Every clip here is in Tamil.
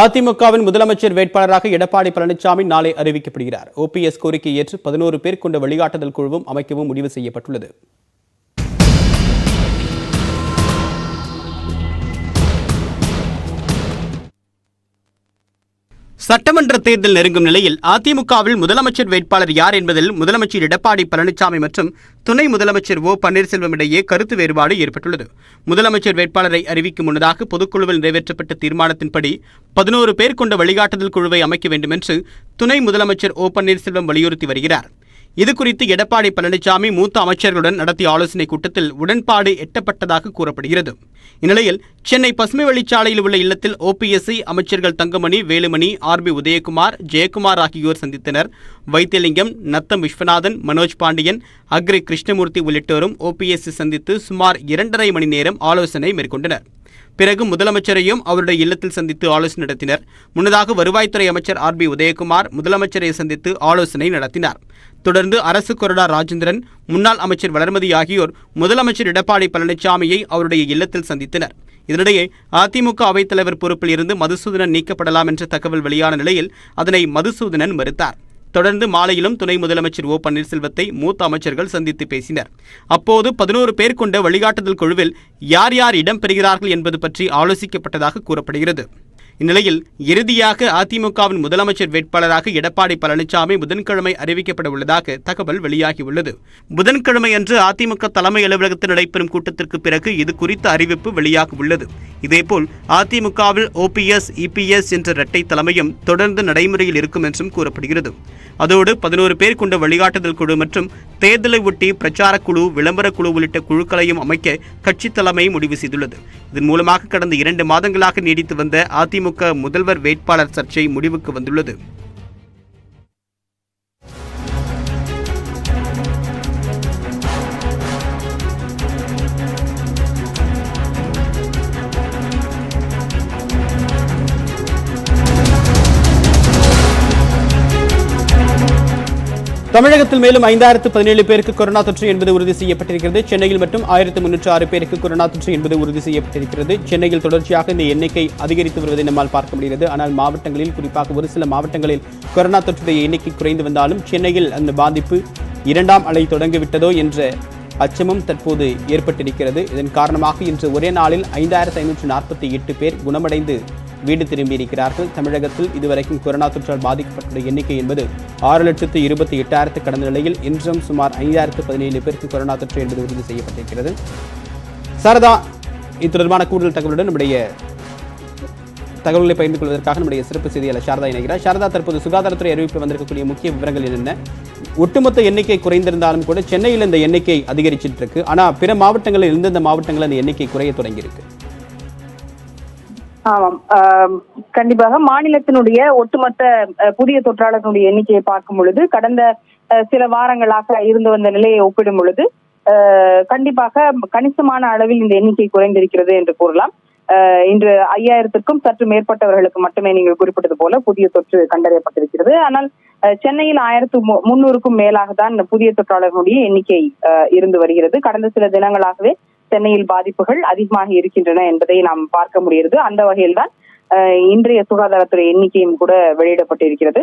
அதிமுகவின் முதலமைச்சர் வேட்பாளராக எடப்பாடி பழனிசாமி நாளை அறிவிக்கப்படுகிறார். ஓபிஎஸ் கோரிக்கை ஏற்று 11 பேர் கொண்ட வழிகாட்டுதல் குழுவும் அமைக்கவும் முடிவு செய்யப்பட்டுள்ளது. சட்டமன்ற தேர்தல் நெருங்கும் நிலையில் அதிமுகவில் முதலமைச்சர் வேட்பாளர் யார் என்பதில் முதலமைச்சர் எடப்பாடி பழனிசாமி மற்றும் துணை முதலமைச்சர் ஓ பன்னீர்செல்வம் இடையே கருத்து வேறுபாடு ஏற்பட்டுள்ளது. முதலமைச்சர் வேட்பாளரை அறிவிக்கும் முன்னதாக பொதுக்குழுவில் நிறைவேற்றப்பட்ட தீர்மானத்தின்படி 11 பேர் கொண்ட வழிகாட்டுதல் குழுவை அமைக்க வேண்டும் என்று துணை முதலமைச்சர் ஓ பன்னீர்செல்வம் வலியுறுத்தி வருகிறார். இதுகுறித்து எடப்பாடி பழனிசாமி மூத்த அமைச்சர்களுடன் நடத்திய ஆலோசனைக் கூட்டத்தில் உடன்பாடு எட்டப்பட்டதாக கூறப்படுகிறது. இந்நிலையில் சென்னை பசுமை வழிச்சாலையில் உள்ள இல்லத்தில் ஓபிஎஸ்ஐ அமைச்சர்கள் தங்கமணி, வேலுமணி, ஆர்பி உதயகுமார், ஜெயக்குமார் ஆகியோர் சந்தித்தனர். வைத்தியலிங்கம், நத்தம் விஸ்வநாதன், மனோஜ் பாண்டியன், அக்ரி கிருஷ்ணமூர்த்தி உள்ளிட்டோரும் ஓபிஎஸ்ஐ சந்தித்து சுமார் 2.5 மணி நேரம் ஆலோசனை மேற்கொண்டனர். பிறகு முதலமைச்சரையும் அவருடைய இல்லத்தில் சந்தித்து ஆலோசனை நடத்தினர். முன்னதாக வருவாய்த்துறை அமைச்சர் ஆர்பி உதயகுமார் முதலமைச்சரை சந்தித்து ஆலோசனை நடத்தினார். தொடர்ந்து அரசு கொறடா ராஜேந்திரன், முன்னாள் அமைச்சர் வளர்மதி ஆகியோர் முதலமைச்சர் எடப்பாடி பழனிசாமியை அவருடைய இல்லத்தில் சந்தித்தனர். இதனிடையே அதிமுக அவைத்தலைவர் பொறுப்பில் இருந்து மதுசூதனன் நீக்கப்படலாம் என்ற தகவல் வெளியான நிலையில் அதனை மதுசூதனன் மறுத்தார். தொடர்ந்து மாலையிலும் துணை முதலமைச்சர் ஓ பன்னீர்செல்வத்தை மூத்த அமைச்சர்கள் சந்தித்து பேசினர். அப்போது 11 பேர் கொண்ட வழிகாட்டுதல் குழுவில் யார் யார் இடம்பெறுகிறார்கள் என்பது பற்றி ஆலோசிக்கப்பட்டதாக கூறப்படுகிறது. இந்நிலையில் இறுதியாக அதிமுகவின் முதலமைச்சர் வேட்பாளராக எடப்பாடி பழனிசாமி புதன்கிழமை அறிவிக்கப்பட உள்ளதாக தகவல் வெளியாகியுள்ளது. புதன்கிழமை அன்று அதிமுக தலைமை அலுவலகத்தில் நடைபெறும் கூட்டத்திற்கு பிறகு இது குறித்த அறிவிப்பு வெளியாக உள்ளது. இதேபோல் அதிமுகவில் ஓபிஎஸ், இபிஎஸ் என்ற இரட்டை தலைமையும் தொடர்ந்து நடைமுறையில் இருக்கும் என்றும் கூறப்படுகிறது. அதோடு 11 பேர் கொண்ட வழிகாட்டுதல் குழு மற்றும் தேர்தலை ஒட்டி பிரச்சார குழு, விளம்பர குழு உள்ளிட்ட குழுக்களையும் அமைக்க கட்சி தலைமை முடிவு செய்துள்ளது. இதன் மூலமாக கடந்த 2 மாதங்களாக நீடித்து வந்த அதிமுக முதல்வர் வேட்பாளர் சர்ச்சை முடிவுக்கு வந்துள்ளது. தமிழகத்தில் மேலும் 5017 பேருக்கு கொரோனா தொற்று என்பது உறுதி செய்யப்பட்டிருக்கிறது. சென்னையில் மட்டும் 1306 பேருக்கு கொரோனா தொற்று என்பது உறுதி செய்யப்பட்டிருக்கிறது. சென்னையில் தொடர்ச்சியாக இந்த எண்ணிக்கை அதிகரித்து வருவதை நம்மால் பார்க்க முடிகிறது. ஆனால் மாவட்டங்களில், குறிப்பாக ஒரு சில மாவட்டங்களில் கொரோனா தொற்றுடைய எண்ணிக்கை குறைந்து வந்தாலும் சென்னையில் அந்த பாதிப்பு 2ஆம் அலை தொடங்கிவிட்டதோ என்ற அச்சமும் தற்போது ஏற்பட்டிருக்கிறது. இதன் காரணமாக இன்று ஒரே நாளில் 5548 பேர் குணமடைந்து வீடு திரும்பியிருக்கிறார்கள். தமிழகத்தில் இதுவரைக்கும் கொரோனா தொற்றால் பாதிக்கப்பட்டுள்ள எண்ணிக்கை என்பது 6,28,000 கடந்த நிலையில் இன்றும் சுமார் 5017 பேருக்கு கொரோனா தொற்று என்பது உறுதி செய்யப்பட்டிருக்கிறது. சாரதா, இது தொடர்பான கூடுதல் தகவலுடன் நம்முடைய தகவல்களை பகிர்ந்து கொள்வதற்காக நம்முடைய சிறப்பு செய்தியாளர் சாரதா இணைகிறார். சாரதா, தற்போது சுகாதாரத்துறை அறிவிப்பில் வந்திருக்கக்கூடிய முக்கிய விவரங்கள் என்னென்ன? ஒட்டுமொத்த எண்ணிக்கை குறைந்திருந்தாலும் கூட சென்னையில் இந்த எண்ணிக்கை அதிகரிச்சிட்டு இருக்கு. ஆனால் பிற மாவட்டங்களில் எந்தெந்த மாவட்டங்களில் அந்த எண்ணிக்கை குறைய தொடங்கியிருக்கு? ஆமாம், கண்டிப்பாக மாநிலத்தினுடைய ஒட்டுமொத்த புதிய தொற்றாளர்களுடைய எண்ணிக்கையை பார்க்கும் பொழுது கடந்த சில வாரங்களாக இருந்து வந்த நிலையை ஒப்பிடும் பொழுது கண்டிப்பாக கணிசமான அளவில் இந்த எண்ணிக்கை குறைந்திருக்கிறது என்று கூறலாம். இன்று 5000க்கும் சற்று மேற்பட்டவர்களுக்கு மட்டுமே நீங்கள் குறிப்பிட்டது போல புதிய தொற்று கண்டறியப்பட்டிருக்கிறது. ஆனால் சென்னையில் 1300க்கும் மேலாக தான் புதிய தொற்றாளர்களுடைய எண்ணிக்கை இருந்து வருகிறது. கடந்த சில தினங்களாகவே சென்னையில் பாதிப்புகள் அதிகமாக இருக்கின்றன என்பதை நாம் பார்க்க முடிகிறது. அந்த வகையில் தான் இன்றைய சுகாதாரத்துறை எண்ணிக்கையும் கூட வெளியிடப்பட்டிருக்கிறது.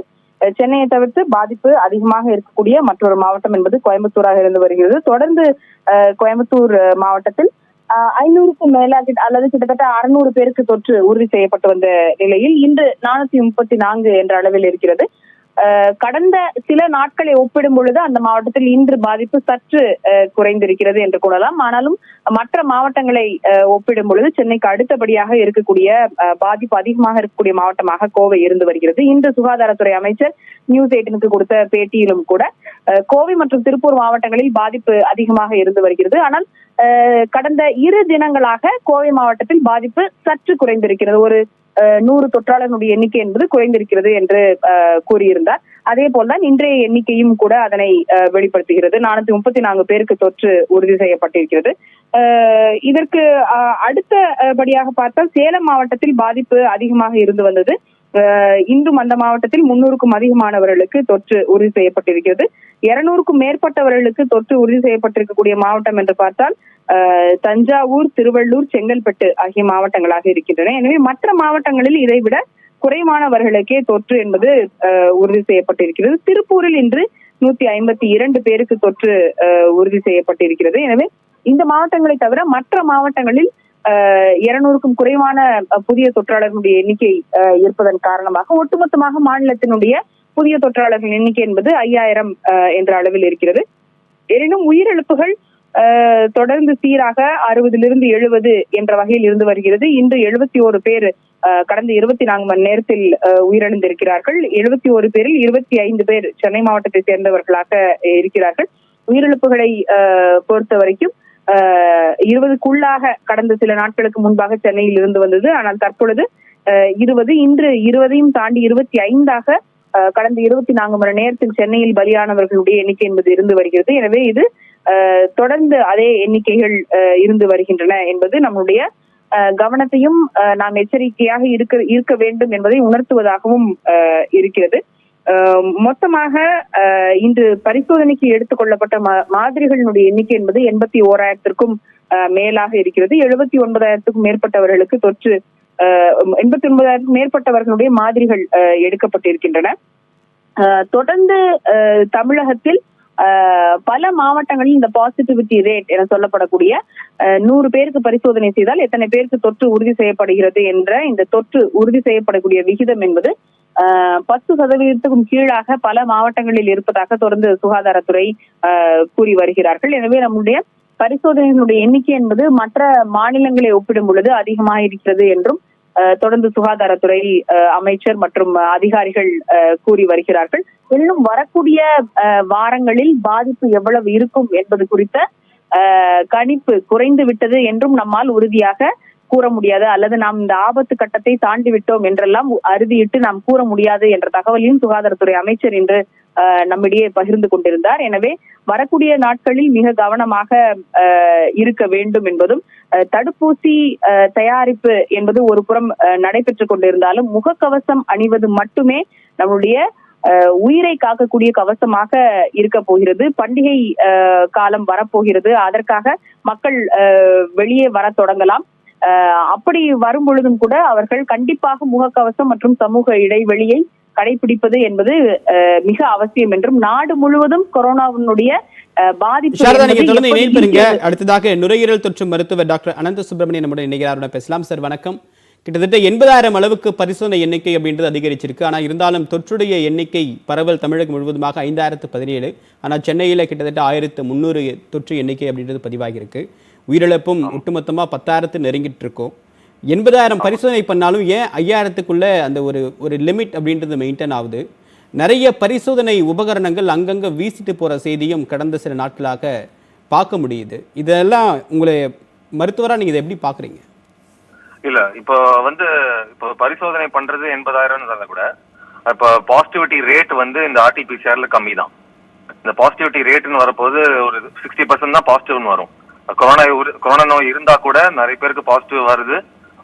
சென்னையை தவிர்த்து பாதிப்பு அதிகமாக இருக்கக்கூடிய மற்றொரு மாவட்டம் என்பது கோயம்புத்தூராக இருந்து வருகிறது. தொடர்ந்து கோயம்புத்தூர் மாவட்டத்தில் 500க்கும் மேலாக அல்லது கிட்டத்தட்ட 600 பேருக்கு தொற்று உறுதி செய்யப்பட்டு வந்த நிலையில் இன்று 434 என்ற அளவில் இருக்கிறது. கடந்த சில நாட்களை ஒப்பிடும் பொழுது அந்த மாவட்டத்தில் இன்று பாதிப்பு சற்று குறைந்திருக்கிறது என்று கூறலாம். ஆனாலும் மற்ற மாவட்டங்களை ஒப்பிடும் பொழுது சென்னைக்கு அடுத்தபடியாக இருக்கக்கூடிய பாதிப்பு அதிகமாக இருக்கக்கூடிய மாவட்டமாக கோவை இருந்து வருகிறது. இன்று சுகாதாரத்துறை அமைச்சர் நியூஸ் 18க்கு கொடுத்த பேட்டியிலும் கூட கோவை மற்றும் திருப்பூர் மாவட்டங்களில் பாதிப்பு அதிகமாக இருந்து வருகிறது. ஆனால் கடந்த 2 தினங்களாக கோவை மாவட்டத்தில் பாதிப்பு சற்று குறைந்திருக்கிறது. ஒரு 100 தொற்றாளர்களுடைய எண்ணிக்கை என்பது குறைந்திருக்கிறது என்று கூறியிருந்தார். அதே போல்தான் இன்றைய எண்ணிக்கையும் கூட அதனை வெளிப்படுத்துகிறது. 434 பேருக்கு தொற்று உறுதி செய்யப்பட்டிருக்கிறது. இதற்கு அடுத்தபடியாக பார்த்தால் சேலம் மாவட்டத்தில் பாதிப்பு அதிகமாக இருந்து வந்தது. இன்றும் அந்த மாவட்டத்தில் 300க்கும் அதிகமானவர்களுக்கு தொற்று உறுதி செய்யப்பட்டிருக்கிறது. 200க்கும் மேற்பட்டவர்களுக்கு தொற்று உறுதி செய்யப்பட்டிருக்கக்கூடிய மாவட்டம் என்று பார்த்தால் தஞ்சாவூர், திருவள்ளூர், செங்கல்பட்டு ஆகிய மாவட்டங்களாக இருக்கின்றன. எனவே மற்ற மாவட்டங்களில் இதைவிட குறைவானவர்களுக்கே தொற்று என்பது உறுதி செய்யப்பட்டிருக்கிறது. திருப்பூரில் இன்று 152 பேருக்கு தொற்று உறுதி செய்யப்பட்டிருக்கிறது. எனவே இந்த மாவட்டங்களை தவிர மற்ற மாவட்டங்களில் 200க்கும் குறைவான புதிய தொற்றாளர்களுடைய எண்ணிக்கை இருப்பதன் காரணமாக ஒட்டுமொத்தமாக மாநிலத்தினுடைய புதிய தொற்றாளர்கள் எண்ணிக்கை என்பது 5000 என்ற அளவில் இருக்கிறது. எனினும் உயிரிழப்புகள் தொடர்ந்து சீராக 60லிருந்து 70 என்ற வகையில் இருந்து வருகிறது. இன்று 71 பேர் கடந்த 24 மணி நேரத்தில் உயிரிழந்திருக்கிறார்கள். 71 பேரில் 25 பேர் சென்னை மாவட்டத்தை சேர்ந்தவர்களாக இருக்கிறார்கள். உயிரிழப்புகளை பொறுத்த வரைக்கும் 20க்குள்ளாக கடந்த சில நாட்களுக்கு முன்பாக சென்னையில் இருந்து வந்தது. ஆனால் தற்பொழுது 20, இன்று 20ஐயும் தாண்டி 25ஆக கடந்த 24 மணி நேரத்தில் சென்னையில் பலியானவர்களுடைய எண்ணிக்கை என்பது இருந்து வருகிறது. எனவே இது தொடர்ந்து அதே எண்ணிக்கைகள் இருந்து வருகின்றன என்பது நம்முடைய கவனத்தையும் நாம் எச்சரிக்கையாக இருக்க வேண்டும் என்பதை உணர்த்துவதாகவும் இருக்கிறது. மொத்தமாக இன்று பரிசோதனைக்கு எடுத்துக் கொள்ளப்பட்ட மாதிரிகளினுடைய எண்ணிக்கை என்பது 81,000க்கும் மேலாக இருக்கிறது. 79,000க்கும் மேற்பட்டவர்களுக்கு தொற்று 89,000க்கும் மேற்பட்டவர்களுடைய மாதிரிகள் எடுக்கப்பட்டிருக்கின்றன. தொடர்ந்து தமிழகத்தில் பல மாவட்டங்களில் இந்த பாசிட்டிவிட்டி ரேட் என சொல்லப்படக்கூடிய 100 பேருக்கு பரிசோதனை செய்தால் எத்தனை பேருக்கு தொற்று உறுதி செய்யப்படுகிறது என்ற இந்த தொற்று உறுதி செய்யப்படக்கூடிய விகிதம் என்பது 10% கீழாக பல மாவட்டங்களில் இருப்பதாக தொடர்ந்து சுகாதாரத்துறை கூறி வருகிறார்கள். எனவே நம்முடைய பரிசோதனைகளுடைய எண்ணிக்கை என்பது மற்ற மாநிலங்களை ஒப்பிடும் பொழுது அதிகமாக இருக்கிறது என்றும் தொடர்ந்து சுகாதாரத்துறை அமைச்சர் மற்றும் அதிகாரிகள் கூறி வருகிறார்கள். இன்னும் வரக்கூடிய வாரங்களில் பாதிப்பு எவ்வளவு இருக்கும் என்பது குறித்த கணிப்பு குறைந்து விட்டது என்றும் நம்மால் உறுதியாக கூற முடியாது, அல்லது நாம் இந்த ஆபத்து கட்டத்தை தாண்டி விட்டோம் என்றெல்லாம் அறுதியிட்டு நாம் கூற முடியாது என்ற தகவலையும் சுகாதாரத்துறை அமைச்சர் இன்று நம்மிடையே பகிர்ந்து கொண்டிருந்தார். எனவே வரக்கூடிய நாட்களில் மிக கவனமாக இருக்க வேண்டும் என்பதும், தடுப்பூசி தயாரிப்பு என்பது ஒரு புறம் நடைபெற்றுக் கொண்டிருந்தாலும் முகக்கவசம் அணிவது மட்டுமே நம்முடைய உயிரை காக்கக்கூடிய கவசமாக இருக்க போகிறது. பண்டிகை காலம் வரப்போகிறது. அதற்காக மக்கள் வெளியே வர தொடங்கலாம். அப்படி வரும் பொழுதும் கூட அவர்கள் கண்டிப்பாக முகக்கவசம் மற்றும் சமூக இடைவெளியை கடைபிடிப்பது என்பது மிக அவசியம் என்றும், நாடு முழுவதும் கொரோனாவினுடைய பாதிப்பு. அடுத்ததாக நுரையீரல் தொற்று மருத்துவர் டாக்டர் அனந்த சுப்பிரமணியன் நம்முடைய இணைகிறாருடன் பேசலாம். சார் வணக்கம். கிட்டத்தட்ட 80,000 அளவுக்கு பரிசோதனை எண்ணிக்கை அப்படின்றது அதிகரிச்சிருக்கு. ஆனால் இருந்தாலும் தொற்றுடைய எண்ணிக்கை பரவல் தமிழகம் முழுவதுமாக 5,017. ஆனால் சென்னையில் கிட்டத்தட்ட 1,300 தொற்று எண்ணிக்கை அப்படின்றது பதிவாகியிருக்கு. உயிரிழப்பும் ஒட்டுமொத்தமாக 10,000 நெருங்கிட்டு இருக்கோம். 80,000 பரிசோதனை பண்ணாலும் ஏன் 5,000க்குள்ள அந்த ஒரு லிமிட் அப்படின்றது மெயின்டைன் ஆகுது? நிறைய பரிசோதனை உபகரணங்கள் அங்கங்கே வீசிட்டு போகிற செய்தியும் கடந்த சில நாட்களாக பார்க்க முடியுது. இதெல்லாம் உங்களை மருத்துவராக நீங்கள் இதை எப்படி பார்க்குறீங்க? இல்ல இப்போ பரிசோதனை பண்றது 80,000 கூட இப்போ பாசிட்டிவிட்டி ரேட் இந்த ஆர்டிபிசிஆர்ல கம்மி தான். இந்த பாசிட்டிவிட்டி ரேட்னு வரப்போது ஒரு 60% தான் பாசிட்டிவ்னு வரும். கொரோனா நோய் இருந்தா கூட நிறைய பேருக்கு பாசிட்டிவ் வருது.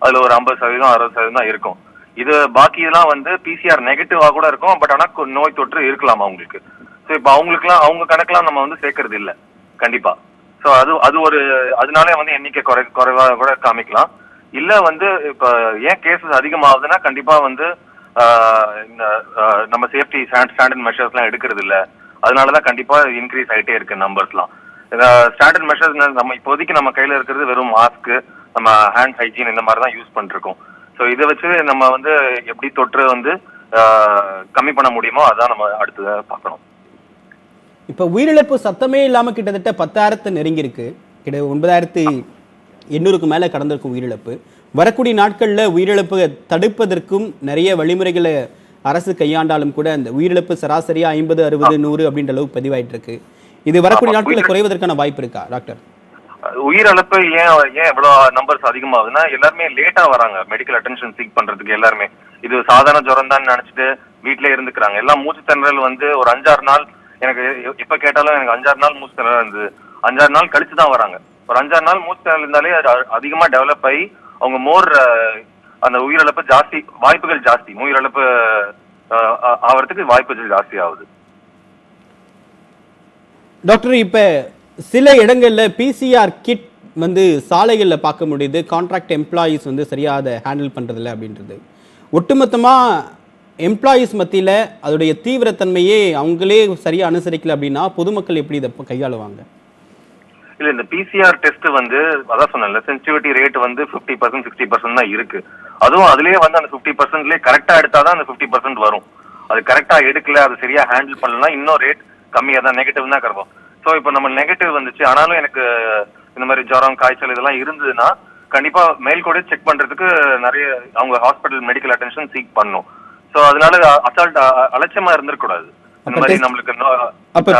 அதுல ஒரு 50%, 60% தான் இருக்கும். இது பாக்கி இதெல்லாம் பிசிஆர் நெகட்டிவா கூட இருக்கும். பட் ஆனா நோய் தொற்று இருக்கலாம் அவங்களுக்கு. ஸோ இப்போ அவங்களுக்குலாம் அவங்க கணக்கெல்லாம் நம்ம சேர்க்கறது இல்லை கண்டிப்பா. ஸோ அது ஒரு அதனாலே எண்ணிக்கை குறைவா கூட காமிக்கலாம். இல்ல இப்ப ஏன் கேசஸ் அதிகமாகுதுன்னா கண்டிப்பா நம்ம சேஃப்டி ஸ்டாண்டர்ட் மெஷர்ஸ் எல்லாம் எடுக்கிறது இல்ல. அதனாலதான் கண்டிப்பா இன்க்ரீஸ் ஆயிட்டே இருக்கு நம்பர்ஸ்லாம். ஸ்டாண்டர்ட் மெஷர்ஸ் நம்ம இப்போதைக்கு நம்ம கையில இருக்கிறது வெறும் மாஸ்க், நம்ம ஹேண்ட் ஹைஜீன் இந்த மாதிரி தான் யூஸ் பண்ணிருக்கோம். ஸோ இதை வச்சு நம்ம எப்படி தொற்று கம்மி பண்ண முடியுமோ அதான் நம்ம அடுத்து பார்க்கணும். இப்ப உயிரிழப்பு சத்தமே இல்லாம கிட்டத்தட்ட 10,000 நெருங்கி இருக்கு. கிட்ட 9,800க்கு மேல கடந்திருக்கும் உயிரிழப்பு. வரக்கூடிய நாட்கள்ல உயிரிழப்பு தடுப்பதற்கும் நிறைய வழிமுறைகளை அரசு கையாண்டாலும் கூட அந்த உயிரிழப்பு சராசரியா 50, 60, 100 அப்படின்ற அளவுக்கு பதிவாயிட்டு இருக்கு. இது வரக்கூடிய நாட்களில் குறைவதற்கான வாய்ப்பு இருக்கா டாக்டர்? உயிரிழப்பு ஏன் எவ்வளவு நம்பர்ஸ் அதிகமாகுதுன்னா எல்லாருமே லேட்டா வராங்க மெடிக்கல் அட்டென்ஷன் சீக் பண்றதுக்கு. எல்லாருமே இது சாதாரண ஜுரம் தான் நினைச்சிட்டு வீட்டிலே இருந்துக்கிறாங்க. எல்லாம் மூச்சு திணறல் ஒரு 5-6 நாள், எனக்கு எப்ப கேட்டாலும் எனக்கு 5-6 நாள் மூச்சு திணறல் இருந்தது. 5-6 நாள் கழிச்சு தான் வராங்க. ஒரு 5-6 நாள் மூச்சு திணறல் இருந்தாலே அதிகமா டெவலப் ஆகி அவங்க மோர் அந்த உயிரிழப்பு ஜாஸ்தி, வாய்ப்புகள் ஜாஸ்தி, உயிரிழப்பு ஆகிறதுக்கு வாய்ப்புகள் ஜாஸ்தி ஆகுது. டாக்டர், இப்ப சில இடங்கள்ல பிசிஆர் கிட் சாலைகளில் பார்க்க முடியுது. கான்ட்ராக்ட் எம்ப்ளாயீஸ் சரியா அதை ஹேண்டில் பண்றதில்லை அப்படின்றது. ஒட்டுமொத்தமாக எம்ப்ளாயீஸ் மத்தியில் அதோடைய தீவிரத்தன்மையே அவங்களே சரியாக அனுசரிக்கல அப்படின்னா பொதுமக்கள் எப்படி இதை கையாளுவாங்க? இல்ல, இந்த பிசிஆர் டெஸ்ட் வந்து அதான் சொன்னேன்ல, சென்சிட்டிவிட்டி ரேட் வந்து 50% 60% தான் இருக்கு. அதுவும் அதுலயே வந்து அந்த 50%லேயே கரெக்டா எடுத்தாதான் அந்த 50% வரும். அது கரெக்டா எடுக்கல, அது சரியா ஹேண்டில் பண்ணலாம், இன்னும் ரேட் கம்மியா தான், நெகட்டிவ் தான் கிடைக்கும். ஸோ இப்போ நம்ம நெகட்டிவ் வந்துச்சு, ஆனாலும் எனக்கு இந்த மாதிரி ஜுரம் காய்ச்சல் இதெல்லாம் இருந்ததுன்னா கண்டிப்பா மெயில் கூட செக் பண்றதுக்கு நிறைய அவங்க ஹாஸ்பிட்டல் மெடிக்கல் அட்டென்ஷன் சீக் பண்ணும். ஸோ அதனால அசால்ட் அலட்சியமா இருந்திருக்கூடாது. இந்த மாதிரி நம்மளுக்கு அப்ப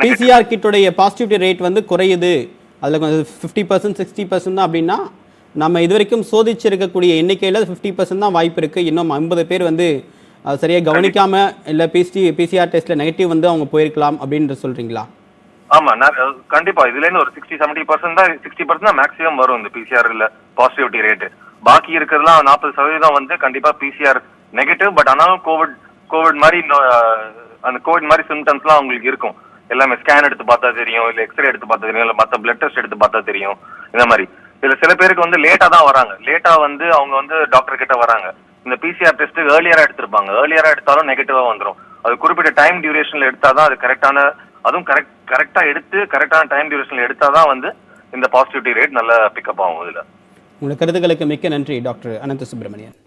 பிசிஆர் கிட்டுடைய பாசிட்டிவிட்டி ரேட் வந்து குறையுது, அதுல கொஞ்சம் 50% 60% தான் அப்படின்னா நம்ம இதுவரைக்கும் சோதிச்சிருக்கக்கூடிய எண்ணிக்கையில 50% தான் வாய்ப்பு இருக்கு. இன்னும் 50 பேர் வந்து சரியா கவனிக்காம இல்ல பிசிஆர் டெஸ்ட்ல நெகட்டிவ் வந்து அவங்க போயிருக்கலாம் அப்படின்னு சொல்றீங்களா? ஆமா, கண்டிப்பா இதுல இருந்து ஒரு 60-70% தான் 60% தான் மேக்ஸிமம் வரும் இந்த பிசிஆர்ல பாசிட்டிவிட்டி ரேட். பாக்கி இருக்கிறதுலாம் 40% வந்து கண்டிப்பா பிசிஆர் நெகட்டிவ். பட் ஆனாலும் கோவிட் மாதிரி அந்த கோவிட் மாதிரி சிம்டம்ஸ்லாம் அவங்களுக்கு இருக்கும். எல்லாமே ஸ்கேன் எடுத்து பார்த்தா தெரியும், இல்ல எக்ஸ்ரே எடுத்து பார்த்தா தெரியும், இல்ல மற்ற பிளட் டெஸ்ட் எடுத்து பார்த்தா தெரியும். இந்த மாதிரி இதுல சில பேருக்கு வந்து லேட்டா தான் வராங்க. லேட்டா வந்து அவங்க வந்து டாக்டர் கிட்ட வராங்க. இந்த பிசிஆர் டெஸ்ட் ஏர்லியரா எடுத்திருப்பாங்க, ஏர்லியரா எடுத்தாலும் நெகட்டிவா வந்துடும். அது குறிப்பிட்ட டைம் டியூரேஷன்ல எடுத்தாதான் அது கரெக்டான, அதுவும் கரெக்டா எடுத்து கரெக்டான டைம் டியூரேஷன்ல எடுத்தாதான் வந்து இந்த பாசிட்டிவிட்டி ரேட் நல்லா பிக்கப் ஆகும். இதுல உங்கள் கருத்துக்களுக்கு மிக்க நன்றி டாக்டர் அனந்த சுப்பிரமணியன்.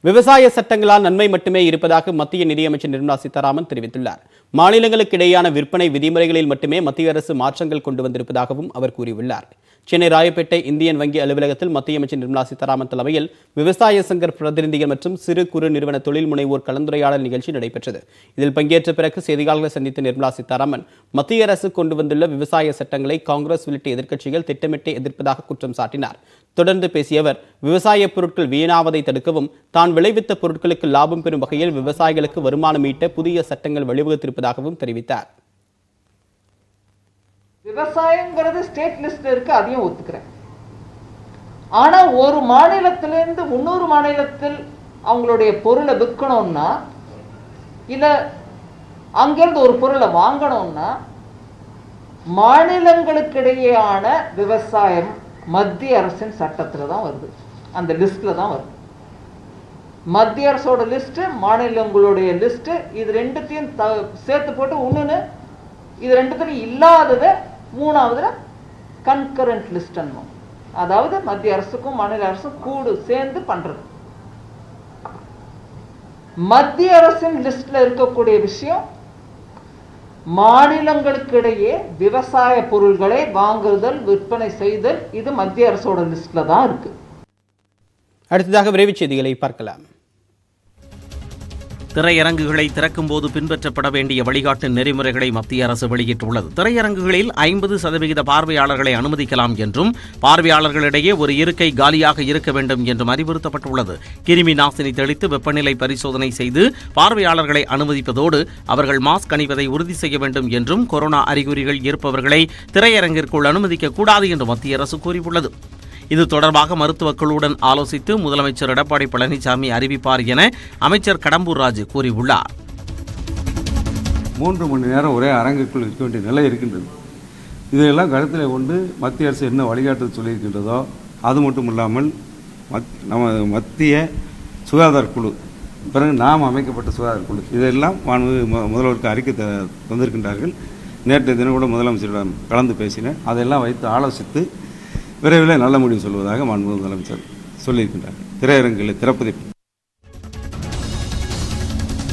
விவசாய சட்டங்களால் நன்மை மட்டுமே இருப்பதாக மத்திய நிதியமைச்சர் நிர்மலா சீதாராமன் தெரிவித்துள்ளார். மாநிலங்களுக்கு இடையேயான விற்பனை விதிமுறைகளில் மட்டுமே மத்திய அரசு மாற்றங்கள் கொண்டு வந்திருப்பதாகவும் அவர் கூறியுள்ளார். சென்னை ராயப்பேட்டை இந்தியன் வங்கி அலுவலகத்தில் மத்திய அமைச்சர் நிர்மலா சீதாராமன் தலைமையில் விவசாய சங்க பிரதிநிதிகள் மற்றும் சிறு குறு நிறுவன தொழில் முனைவோர் கலந்துரையாடல் நிகழ்ச்சி நடைபெற்றது. இதில் பங்கேற்ற பிறகு செய்தியாளர்களை சந்தித்த நிர்மலா சீதாராமன் மத்திய அரசு கொண்டு வந்துள்ள விவசாய சட்டங்களை காங்கிரஸ் உள்ளிட்ட எதிர்க்கட்சிகள் திட்டமிட்டு எதிர்ப்பதாக குற்றம் சாட்டினார். தொடர்ந்து பேசிய அவர் விவசாய பொருட்கள் வீணாவதை தடுக்கவும் தான் விளைவித்த பொருட்களுக்கு லாபம் பெறும் வகையில் விவசாயிகளுக்கு வருமானம் ஈட்ட புதிய சட்டங்கள் வழிவகுத்திருப்பதாகவும் தெரிவித்தார். விவசாயங்கிறது ஸ்டேட் லிஸ்ட்ல இருக்கு, அதையும் ஒத்துக்கிறேன். ஆனா ஒரு மாநிலத்திலிருந்து இன்னொரு மாநிலத்தில் அவங்களுடைய பொருளை விற்கணும்னா இல்ல அங்கிருந்து ஒரு பொருளை வாங்கணும்னா மாநிலங்களுக்கு இடையேயான விவசாயம் மத்திய அரசின் சட்டத்துல தான் வருது, அந்த லிஸ்ட்ல தான் வருது. மத்திய அரசோட லிஸ்ட், மாநிலங்களுடைய லிஸ்ட், இது ரெண்டுத்தையும் சேர்த்து போட்டு ஒண்ணுன்னு இது ரெண்டுத்தையும் இல்லாததை மூணாவதுல கன்கரண்ட் லிஸ்ட், அதாவது மத்திய அரசுக்கும் மாநில அரசும் கூடு சேர்ந்து பண்றது. மத்திய அரசின் லிஸ்ட்ல இருக்கக்கூடிய விஷயம் மாநிலங்களுக்கு இடையே விவசாய பொருள்களை வாங்குதல் விற்பனை செய்தல், இது மத்திய அரசோட லிஸ்ட்ல தான் இருக்கு. அடுத்ததாக விரைவு செய்திகளை பார்க்கலாம். திரையரங்குகளை திறக்கும் போது பின்பற்றப்பட வேண்டிய வழிகாட்டு நெறிமுறைகளை மத்திய அரசு வெளியிட்டுள்ளது. திரையரங்குகளில் 50% பார்வையாளர்களை அனுமதிக்கலாம் என்றும் பார்வையாளர்களிடையே ஒரு இருக்கை காலியாக இருக்க வேண்டும் என்றும் அறிவுறுத்தப்பட்டுள்ளது. கிருமி நாசினி தெளித்து வெப்பநிலை பரிசோதனை செய்து பார்வையாளர்களை அனுமதிப்பதோடு அவர்கள் மாஸ்க் அணிவதை உறுதி செய்ய வேண்டும் என்றும் கொரோனா அறிகுறிகள் இருப்பவர்களை திரையரங்கிற்குள் அனுமதிக்க கூடாது என்று மத்திய அரசு கூறியுள்ளது. இது தொடர்பாக மருத்துவக் குழுவுடன் ஆலோசித்து முதலமைச்சர் எடப்பாடி பழனிசாமி அறிவிப்பார் என அமைச்சர் கடம்பூர் ராஜு கூறியுள்ளார். 3 மணி நேரம் ஒரே அரங்குக்குள் இருக்க வேண்டிய நிலை இருக்கின்றது. இதையெல்லாம் கருத்தில் கொண்டு மத்திய அரசு என்ன வழிகாட்டு சொல்லியிருக்கின்றதோ அது மட்டும் இல்லாமல் நம்ம மத்திய சுகாதார குழு, பிறகு நாம் அமைக்கப்பட்ட சுகாதார குழு, இதெல்லாம் முதல்வருக்கு அறிக்கை தந்திருக்கின்றார்கள். நேற்றைய தினம் கூட முதலமைச்சரிடம் கலந்து பேசினேன். அதெல்லாம் வைத்து ஆலோசித்து விரைவில் நல்ல முடிவு சொல்வதாக மாண்புமிகு முதலமைச்சர் சொல்லியிருக்கின்றார்கள். திரையரங்குகளை திறப்பதை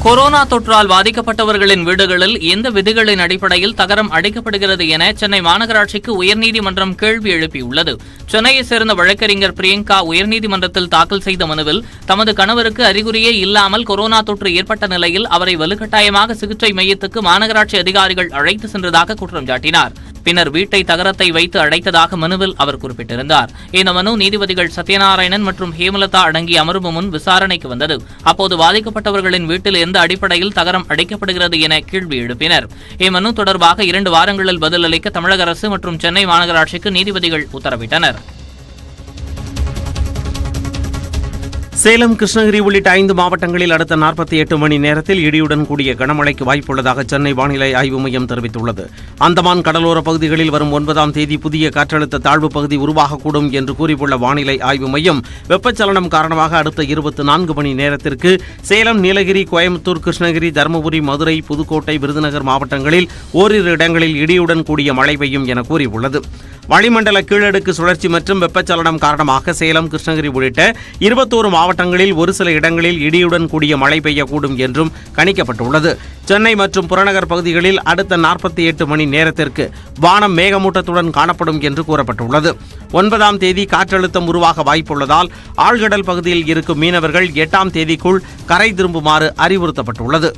கொரோனா தொற்றால் பாதிக்கப்பட்டவர்களின் வீடுகளில் எந்த விதிகளின் அடிப்படையில் தகரம் அடைக்கப்படுகிறது என சென்னை மாநகராட்சிக்கு உயர்நீதிமன்றம் கேள்வி எழுப்பியுள்ளது. சென்னையைச் சேர்ந்த வழக்கறிஞர் பிரியங்கா உயர்நீதிமன்றத்தில் தாக்கல் செய்த மனுவில் தமது கணவருக்கு அறிகுறியே இல்லாமல் கொரோனா தொற்று ஏற்பட்ட நிலையில் அவரை வலுக்கட்டாயமாக சிகிச்சை மையத்துக்கு மாநகராட்சி அதிகாரிகள் அழைத்து சென்றதாக குற்றம் சாட்டினார். பின்னர் வீட்டை தகரத்தை வைத்து அடைத்ததாக மனுவில் அவர் குறிப்பிட்டிருந்தார். இந்த மனு நீதிபதிகள் சத்யநாராயணன் மற்றும் ஹேமலதா அடங்கிய அமர்வு முன் விசாரணைக்கு வந்தது. அப்போது பாதிக்கப்பட்டவர்களின் வீட்டில் எந்த அடிப்படையில் தகரம் அடைக்கப்படுகிறது என கேள்வி எழுப்பினர். இம்மனு தொடர்பாக 2 வாரங்களில் பதிலளிக்க தமிழக அரசு மற்றும் சென்னை மாநகராட்சிக்கு நீதிபதிகள் உத்தரவிட்டனர். சேலம், கிருஷ்ணகிரி உள்ளிட்ட 5 மாவட்டங்களில் அடுத்த 48 மணி நேரத்தில் இடியுடன் கூடிய கனமழைக்கு வாய்ப்புள்ளதாக சென்னை வானிலை ஆய்வு மையம் தெரிவித்துள்ளது. அந்தமான் கடலோர பகுதிகளில் வரும் 9ஆம் தேதி புதிய காற்றழுத்த தாழ்வு பகுதி உருவாகக்கூடும் என்று கூறியுள்ள வானிலை ஆய்வு மையம், வெப்பச்சலனம் காரணமாக அடுத்த 24 மணி நேரத்திற்கு சேலம், நீலகிரி, கோயம்புத்தூர், கிருஷ்ணகிரி, தருமபுரி, மதுரை, புதுக்கோட்டை, விருதுநகர் மாவட்டங்களில் ஓரிரு இடங்களில் இடியுடன் கூடிய மழை பெய்யும் என கூறியுள்ளது. வளிமண்டல கீழடுக்கு சுழற்சி மற்றும் வெப்பச்சலனம் காரணமாக சேலம், கிருஷ்ணகிரி உள்ளிட்ட 21 மாவட்டங்களில் ஒரு சில இடங்களில் இடியுடன் கூடிய மழை பெய்யக்கூடும் என்றும் கணிக்கப்பட்டுள்ளது. சென்னை மற்றும் புறநகர் பகுதிகளில் அடுத்த 48 மணி நேரத்திற்கு வானம் மேகமூட்டத்துடன் காணப்படும் என்று கூறப்பட்டுள்ளது. 9ஆம் தேதி காற்றழுத்தம் உருவாக வாய்ப்புள்ளதால் ஆழ்கடல் பகுதியில் இருக்கும் மீனவர்கள் 8ஆம் தேதிக்குள் கரை திரும்புமாறு அறிவுறுத்தப்பட்டுள்ளது.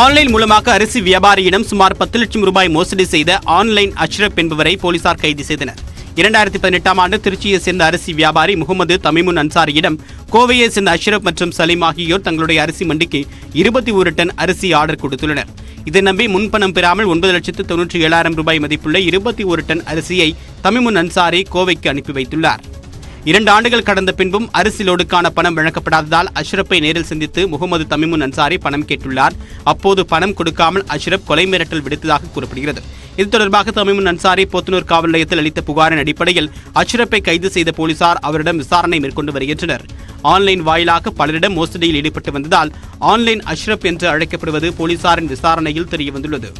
ஆன்லைன் மூலமாக அரிசி வியாபாரியிடம் சுமார் 10 லட்சம் ரூபாய் மோசடி செய்த ஆன்லைன் அஷ்ரப் என்பவரை போலீசார் கைது செய்தனர். 2018ஆம் ஆண்டு திருச்சியை சேர்ந்த அரிசி வியாபாரி முகமது தமிமுன் அன்சாரியிடம் கோவையை சேர்ந்த அஷ்ரப் மற்றும் சலீம் ஆகியோர் தங்களுடைய அரிசி மண்டிக்கு 21 டன் அரிசி ஆர்டர் கொடுத்துள்ளனர். இதை நம்பி முன்பணம் பெறாமல் 9,97,000 ரூபாய் மதிப்புள்ள 21 டன் அரிசியை தமிமுன் அன்சாரி கோவைக்கு அனுப்பி வைத்துள்ளார். 2 ஆண்டுகள் கடந்த பின்பும் அரிசி லோடுக்கான பணம் வழங்கப்படாததால் அஷ்ரப்பை நேரில் சந்தித்து முகமது தமிமுன் அன்சாரி பணம் கேட்டுள்ளார். அப்போது பணம் கொடுக்காமல் அஷ்ரப் கொலை மிரட்டல் விடுத்ததாக கூறப்படுகிறது. இது தொடர்பாக தமிமுன் அன்சாரி போத்தனூர் காவல் நிலையத்தில் அளித்த புகாரின் அடிப்படையில் அஷ்ரப்பை கைது செய்த போலீசார் அவரிடம் விசாரணை மேற்கொண்டு வருகின்றனர். ஆன்லைன் வாயிலாக பலரிடம் மோசடியில் ஈடுபட்டு வந்ததால் ஆன்லைன் அஷ்ரப் என்று அழைக்கப்படுவது போலீசாரின் விசாரணையில் தெரியவந்துள்ளது.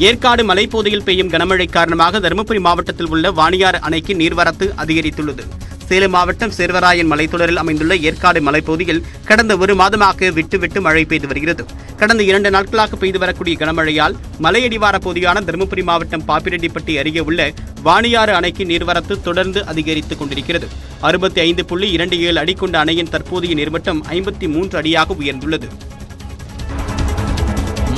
ஏற்காடு மலைப்பகுதியில் பெய்யும் கனமழை காரணமாக தருமபுரி மாவட்டத்தில் உள்ள வாணியாறு அணைக்கு நீர்வரத்து அதிகரித்துள்ளது. சேலம் மாவட்டம் சேர்வராயன் மலைத்தொடரில் அமைந்துள்ள ஏற்காடு மலைப்பகுதியில் கடந்த 1 மாதமாக விட்டு மழை பெய்து வருகிறது. கடந்த 2 நாட்களாக பெய்து வரக்கூடிய கனமழையால் மலையடிவார பகுதியான தருமபுரி மாவட்டம் பாப்பிரெட்டிப்பட்டி அருகே உள்ள வாணியாறு அணைக்கு நீர்வரத்து தொடர்ந்து அதிகரித்துக் கொண்டிருக்கிறது. 65.27 அடி கொண்ட அணையின் தற்போதைய நீர்மட்டம் 53 அடியாக உயர்ந்துள்ளது.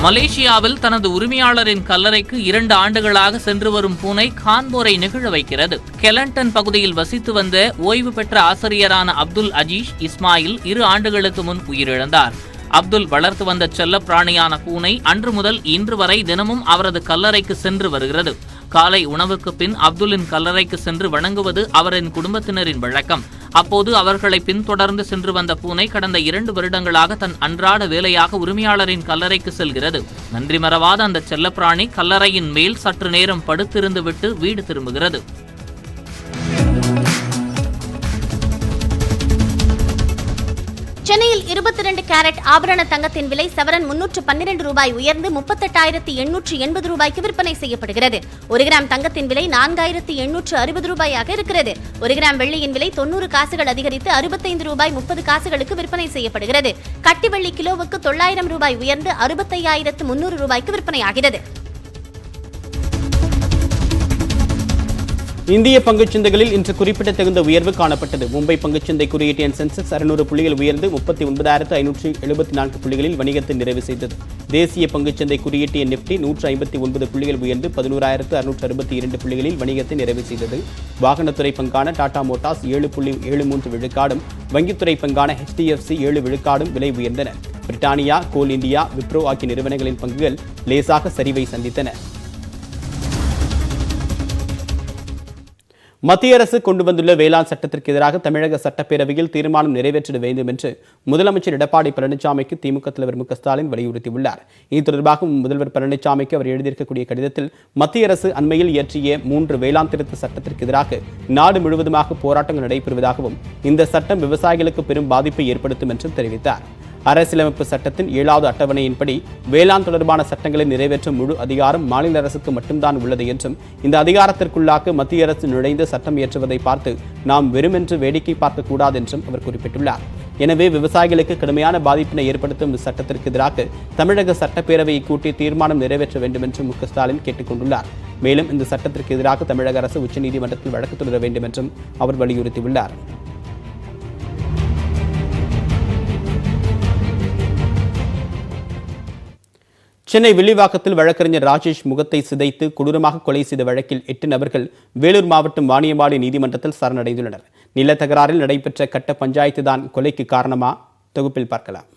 மலேசியாவில் தனது உரிமையாளரின் கல்லறைக்கு 2 ஆண்டுகளாக சென்று வரும் பூனை காண்போரை நிகழ வைக்கிறது. கெலண்டன் பகுதியில் வசித்து வந்த ஓய்வு பெற்ற ஆசிரியரான அப்துல் அஜீஸ் இஸ்மாயில் 2 ஆண்டுகளுக்கு முன் உயிரிழந்தார். அப்துல் வளர்த்து வந்த செல்ல பிராணியான பூனை அன்று முதல் இன்று வரை தினமும் அவரது கல்லறைக்கு சென்று வருகிறது. காலை உணவுக்கு பின் அப்துல்லின் கல்லறைக்கு சென்று வணங்குவது அவரின் குடும்பத்தினரின் வழக்கம். அப்போது அவர்களை பின்தொடர்ந்து சென்று வந்த பூனை கடந்த 2 வருடங்களாக தன் அன்றாட வேலையாக உரிமையாளரின் கல்லறைக்கு செல்கிறது. நன்றி மறவாத அந்த செல்லப்பிராணி கல்லறையின் மேல் சற்று நேரம் படுத்திருந்து விட்டு வீடு திரும்புகிறது. சென்னையில் 22 கேரட் ஆபரண தங்கத்தின் விலை சவரன் 312 ரூபாய் உயர்ந்து 38,880 ரூபாய்க்கு விற்பனை செய்யப்படுகிறது. 1 கிராம் தங்கத்தின் விலை 4,860 ரூபாயாக இருக்கிறது. 1 கிராம் வெள்ளியின் விலை 90 காசுகள் அதிகரித்து 65 ரூபாய் 30 காசுகளுக்கு விற்பனை செய்யப்படுகிறது. கட்டி வெள்ளி கிலோவுக்கு 900 ரூபாய் உயர்ந்து 65,300 ரூபாய்க்கு விற்பனையாகிறது. இந்திய பங்குச்சந்தைகளில் இன்று குறிப்பிடத்தகுந்த உயர்வு காணப்பட்டது. மும்பை பங்குச்சந்தை குறியீட்டு எண் சென்செக்ஸ் 600 புள்ளிகள் உயர்ந்து 39,574 புள்ளிகளில் வணிகத்தை நிறைவு செய்தது. தேசிய பங்குச்சந்தை குறியீட்டு எண் நிப்டி 159 புள்ளிகள் உயர்ந்து 11,662 புள்ளிகளில் வணிகத்தை நிறைவு செய்தது. வாகனத்துறை பங்கான டாடா மோட்டார்ஸ் 7.73 விழுக்காடும், வங்கித்துறை பங்கான HDFC 7 விழுக்காடும் விலை உயர்ந்தன. பிரிட்டானியா, கோல் இந்தியா, விப்ரோ ஆகிய நிறுவனங்களின் பங்குகள் லேசாக சரிவை சந்தித்தன. மத்திய அரசு கொண்டு வந்துள்ள வேளாண் சட்டத்திற்கு எதிராக தமிழக சட்டப்பேரவையில் தீர்மானம் நிறைவேற்ற வேண்டும் என்று முதலமைச்சர் எடப்பாடி பழனிசாமிக்கு திமுக தலைவர் மு க ஸ்டாலின் வலியுறுத்தியுள்ளார். இது தொடர்பாக முதல்வர் பழனிசாமிக்கு அவர் எழுதியிருக்கக்கூடிய கடிதத்தில் மத்திய அரசு அண்மையில் இயற்றிய 3 வேளாண் திருத்த சட்டத்திற்கு எதிராக நாடு முழுவதுமாக போராட்டங்கள் நடைபெறுவதாகவும் இந்த சட்டம் விவசாயிகளுக்கு பெரும் பாதிப்பை ஏற்படுத்தும் என்றும் தெரிவித்தார். அரசியலமைப்பு சட்டத்தின் 7வது அட்டவணையின்படி வேளாண் தொடர்பான சட்டங்களை நிறைவேற்றும் முழு அதிகாரம் மாநில அரசுக்கு மட்டும்தான் உள்ளது என்றும் இந்த அதிகாரத்திற்குள்ளாக மத்திய அரசு நுழைந்து சட்டம் இயற்றுவதை பார்த்து நாம் வெறுமென்று வேடிக்கை பார்க்கக்கூடாது என்றும் அவர் குறிப்பிட்டுள்ளார். எனவே விவசாயிகளுக்கு கடுமையான பாதிப்பினை ஏற்படுத்தும் இந்த சட்டத்திற்கு எதிராக தமிழக சட்டப்பேரவையை கூட்டி தீர்மானம் நிறைவேற்ற வேண்டும் என்று மு க ஸ்டாலின் கேட்டுக் கொண்டுள்ளார். மேலும் இந்த சட்டத்திற்கு எதிராக தமிழக அரசு உச்சநீதிமன்றத்தில் வழக்கு தொடர வேண்டும் என்றும் அவர் வலியுறுத்தியுள்ளார். சென்னை வில்லிவாக்கத்தில் வழக்கறிஞர் ராஜேஷ் முகத்தை சிதைத்து கொடூரமாக கொலை செய்த வழக்கில் 8 நபர்கள் வேலூர் மாவட்டம் வாணியம்பாடி நீதிமன்றத்தில் சரணடைந்துள்ளனர். நிலத்தகராறில் நடைபெற்ற கட்ட பஞ்சாயத்து தான் கொலைக்கு காரணமா? தொகுப்பில் பார்க்கலாம்.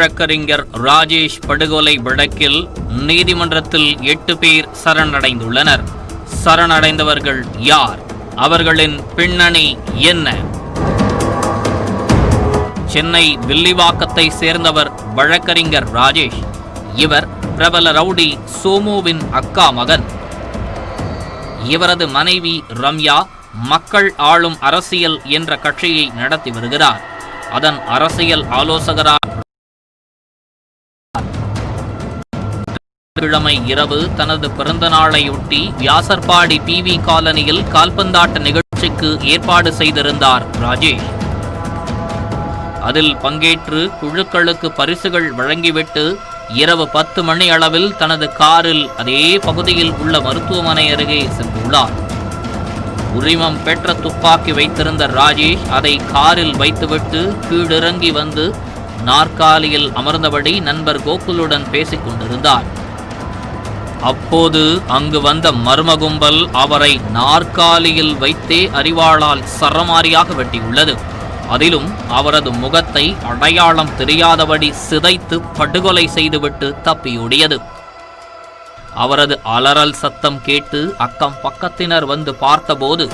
வழக்கறிஞர் ராஜேஷ் படுகொலை வழக்கில் நீதிமன்றத்தில் 8 பேர் சரணடைந்துள்ளனர். சரணடைந்தவர்கள் யார்? அவர்களின் பின்னணி என்ன? சென்னை வில்லிவாக்கத்தை சேர்ந்தவர் வழக்கறிஞர் ராஜேஷ். இவர் பிரபல ரவுடி சோமுவின் அக்கா மகன். இவரது மனைவி ரம்யா மக்கள் ஆளும் அரசியல் என்ற கட்சியை நடத்தி வருகிறார். அதன் அரசியல் ஆலோசகராக கிழமை இரவு தனது பிறந்த நாளையொட்டி வியாசர்பாடி PV காலனியில் கால்பந்தாட்ட நிகழ்ச்சிக்கு ஏற்பாடு செய்திருந்தார் ராஜேஷ். அதில் பங்கேற்று குழுக்களுக்கு பரிசுகள் வழங்கிவிட்டு இரவு 10 மணி அளவில் தனது காரில் அதே பகுதியில் உள்ள மருத்துவமனை அருகே சென்றுள்ளார். உரிமம் பெற்ற துப்பாக்கி வைத்திருந்த ராஜேஷ் அதை காரில் வைத்துவிட்டு கீழிறங்கி வந்து நாற்காலியில் அமர்ந்தபடி நண்பர் கோகுலுடன் பேசிக் கொண்டிருந்தார். அப்போது அங்கு வந்த மர்ம கும்பல் அவரை நாற்காலியில் வைத்தே அரிவாளால் சரமாரியாக வெட்டியுள்ளது. அதிலும் அவரது முகத்தை அடையாளம் தெரியாதபடி சிதைத்து படுகொலை செய்துவிட்டு தப்பியோடியது. அவரது அலறல் சத்தம் கேட்டு அக்கம் பக்கத்தினர் வந்து பார்த்தபோது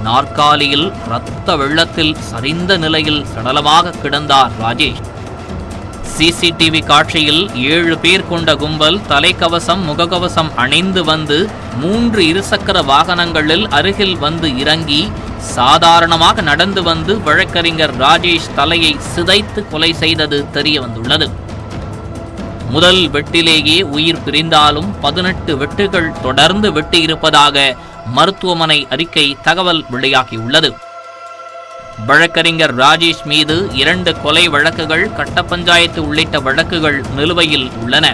நாற்காலியில் இரத்த வெள்ளத்தில் சரிந்த நிலையில் சடலமாக கிடந்தார் ராஜேஷ். CCTV காட்சியில் 7 பேர் கொண்ட கும்பல் தலைக்கவசம் முகக்கவசம் அணிந்து வந்து 3 இருசக்கர வாகனங்களில் அருகில் வந்து இறங்கி சாதாரணமாக நடந்து வந்து வழக்கறிஞர் ராஜேஷ் தலையை சிதைத்து கொலை செய்தது தெரிய வந்துள்ளது. முதல் வெட்டிலேயே உயிர் பிரிந்தாலும் 18 வெட்டுகள் தொடர்ந்து வெட்டியிருப்பதாக மருத்துவமனை அறிக்கை தகவல் வெளியாகியுள்ளது. வழக்கறிஞர் ராஜேஷ் மீது 2 கொலை வழக்குகள், கட்ட பஞ்சாயத்து உள்ளிட்ட வழக்குகள் நிலுவையில் உள்ளன.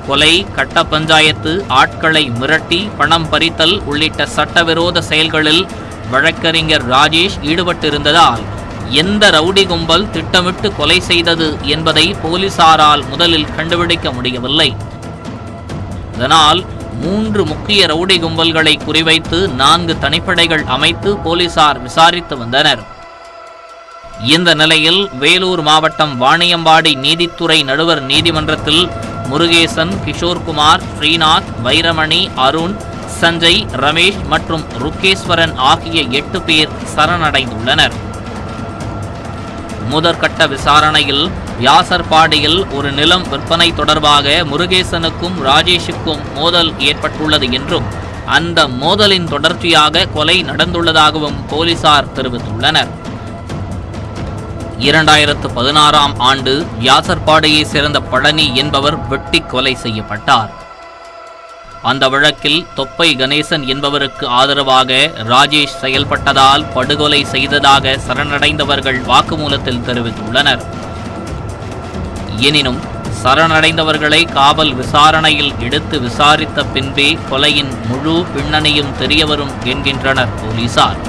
கொலை, கட்ட பஞ்சாயத்து, ஆட்களை மிரட்டி பணம் பறித்தல் உள்ளிட்ட சட்டவிரோத செயல்களில் வழக்கறிஞர் ராஜேஷ் ஈடுபட்டிருந்ததால் எந்த ரவுடி கும்பல் திட்டமிட்டு கொலை செய்தது என்பதை போலீசாரால் முதலில் கண்டுபிடிக்க முடியவில்லை. இதனால் 3 முக்கிய ரவுடி கும்பல்களை குறிவைத்து 4 தனிப்படைகள் அமைத்து போலீசார் விசாரித்து வந்தனர். இந்த நிலையில் வேலூர் மாவட்டம் வாணியம்பாடி நீதித்துறை நடுவர் நீதிமன்றத்தில் முருகேசன், கிஷோர்குமார், ஸ்ரீநாத், வைரமணி, அருண், சஞ்சய், ரமேஷ் மற்றும் ருக்கேஸ்வரன் ஆகிய 8 பேர் சரணடைந்துள்ளனர். முதற்கட்ட விசாரணையில் வியாசர்பாடியில் ஒரு நிலம் விற்பனை தொடர்பாக முருகேசனுக்கும் ராஜேஷுக்கும் மோதல் ஏற்பட்டுள்ளது என்றும் அந்த மோதலின் தொடர்ச்சியாக கொலை நடந்துள்ளதாகவும் போலீசார் தெரிவித்துள்ளனர். 2016ஆம் ஆண்டு வியாசர்பாடியை சேர்ந்த பழனி என்பவர் வெட்டி கொலை செய்யப்பட்டார். அந்த வழக்கில் தொப்பை கணேசன் என்பவருக்கு ஆதரவாக ராஜேஷ் செயல்பட்டதால் படுகொலை செய்ததாக சரணடைந்தவர்கள் வாக்குமூலத்தில் தெரிவித்துள்ளனர். எனினும் சரணடைந்தவர்களை காவல் விசாரணையில் எடுத்து விசாரித்த பின்பே கொலையின் முழு பின்னணியும் தெரியவரும் என்கின்றனர் போலீசார்.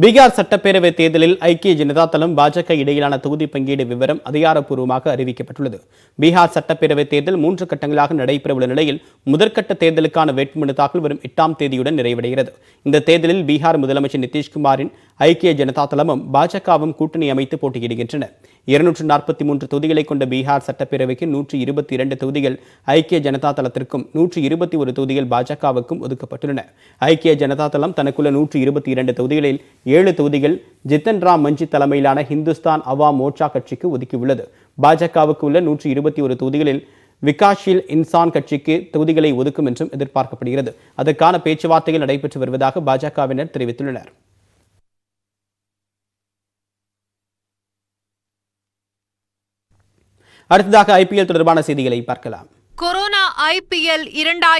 பீகார் சட்டப்பேரவை தேர்தலில் ஐக்கிய ஜனதா தளம் பாஜக இடையிலான தொகுதி பங்கீடு விவரம் அதிகாரப்பூர்வமாக அறிவிக்கப்பட்டுள்ளது. பீகார் சட்டப்பேரவை தேர்தல் 3 கட்டங்களாக நடைபெறவுள்ள நிலையில் முதற்கட்ட தேர்தலுக்கான வேட்புமனு தாக்கல் வரும் 8ஆம் தேதியுடன் நிறைவடைகிறது. இந்த தேர்தலில் பீகார் முதலமைச்சர் நிதிஷ்குமாரின் ஐக்கிய ஜனதா தளமும் பாஜகவும் கூட்டணி அமைத்து போட்டியிடுகின்றன. 243 தொகுதிகளை கொண்ட பீகார் சட்டப்பேரவைக்கு 122 தொகுதிகள் ஐக்கிய ஜனதா தளத்திற்கும் 121 தொகுதிகள் பாஜகவுக்கும் ஒதுக்கப்பட்டுள்ளன. ஐக்கிய ஜனதா தளம் தனக்குள்ள 122 தொகுதிகளில் 7 தொகுதிகள் ஜித்தன் ராம் மஞ்சி தலைமையிலான ஹிந்துஸ்தான் அவாம் மோர்ச்சா கட்சிக்கு ஒதுக்கியுள்ளது. பாஜகவுக்கு உள்ள 121 தொகுதிகளில் விகாஷீல் இன்சான் கட்சிக்கு தொகுதிகளை ஒதுக்கும் என்றும் எதிர்பார்க்கப்படுகிறது. அதற்கான பேச்சுவார்த்தைகள் நடைபெற்று வருவதாக பாஜகவினர் தெரிவித்துள்ளனர். அடுத்ததாக IPL தொடர்பான செய்திகளை பார்க்கலாம். Corona IPL 2000